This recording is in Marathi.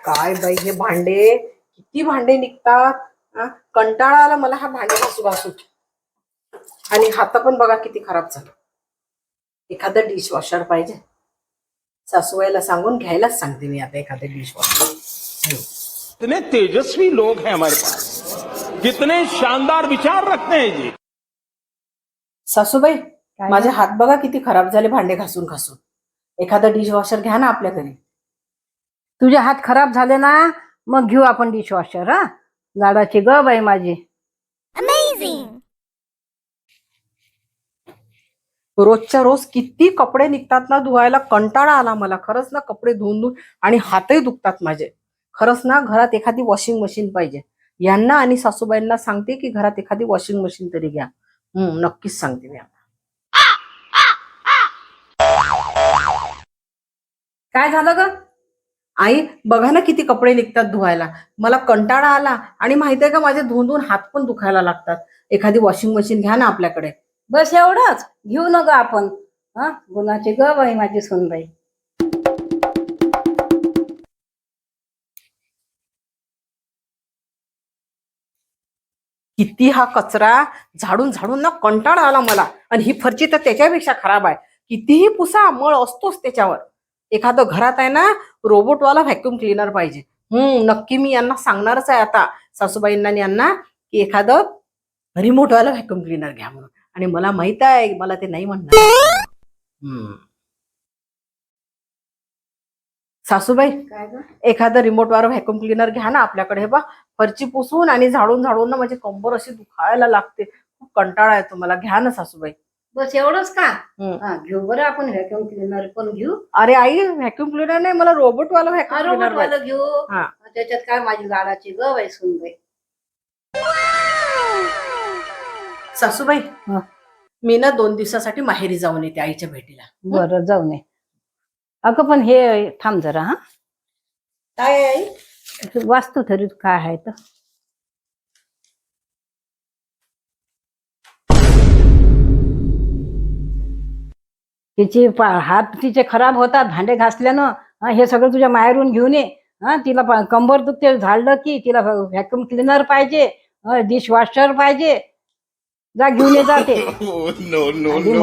काय बाई हे भांडे, किती भांडे निघतात. कंटाळा आला मला हा भांडे घासू घासू. आणि हात पण बघा किती खराब झालं. एखादं डिशवॉशर पाहिजे. सासूबाईला सांगून घ्यायलाच सांगते मी आता एखादं डिशवॉशर. कितने तेजस्वी लोग हैं हमारे पास, कितने शानदार विचार रखते हैं जी. सासूबाई माझे हात बघा किती खराब झाले भांडे घासून घासून. एखादं डिशवॉशर घ्या ना आपल्या घरी. तुझे हात खराब झाले ना मग घेऊ आपण डिशवॉशर. लाडाची ग बाई माझी. रोजच्या रोज किती कपडे निघतात ना धुवायला. कंटाळा आला मला खरंच ना. कपडे धुवून धुवून आणि हातही दुखतात माझे. खरंच ना घरात एखादी वॉशिंग मशीन पाहिजे. यांना आणि सासूबाईंना सांगते की घरात एखादी वॉशिंग मशीन तरी घ्या. नक्कीच सांगते मी. काय झालं ग आई? बघा ना किती कपडे निघतात धुवायला. मला कंटाळा आला आणि माहितीये का माझे धुवून धुवून हात पण दुखायला लागतात. एखादी वॉशिंग मशीन घ्या ना आपल्याकडे. बस एवढंच घेऊ न ग आपण. गुणाची ग बाई माझी सुनबाई. किती हा कचरा झाडून झाडून ना कंटाळा आला मला. आणि ही फरची तर त्याच्यापेक्षा खराब आहे. कितीही पुसा मळ असतोच त्याच्यावर. एखादं घरात आहे ना रोबोटवाला व्हॅक्युम क्लीनर पाहिजे. नक्की मी यांना सांगणारच आहे आता सासूबाईंना यांना की एखादं रिमोटवाला व्हॅक्युम क्लीनर घ्या म्हणून. आणि मला माहित आहे मला ते नाही म्हणणार. सासूबाई एखादं रिमोटवाला व्हॅक्युम क्लीनर घ्या ना आपल्याकडे. हे बा फरची पुसून आणि झाडून झाडून ना माझी कंबर अशी दुखायला लागते. खूप कंटाळा येतो मला. घ्या ना सासूबाई. बस एवढंच का? घेऊ बरं आपण व्हॅक्युम क्लीनर पण घेऊ. अरे आई व्हॅक्युम क्लीनर नाही मला रोबोटवाला व्हॅक्युम क्लीनर रोबोटवालं घेऊ. हा. त्याच्यात काय माझी लाडाची ग बाई सुनबाई. सासूबाई मी ना 2 दिवसासाठी माहेरी जाऊन येते आईच्या भेटीला. बरं जाऊ नये. अगं पण हे थांब जरा. काय आई? वास्तू तरी काय आहे तर. तिचे हात तिचे खराब होतात भांडे घासल्यानं. हे सगळं तुझ्या माहेरून घेऊन ये. तिला कंबर दुखते झाडलं की तिला व्हॅक्युम क्लीनर पाहिजे. डिशवॉशर पाहिजे. जा घेऊन ये जाते. No, no, no, no.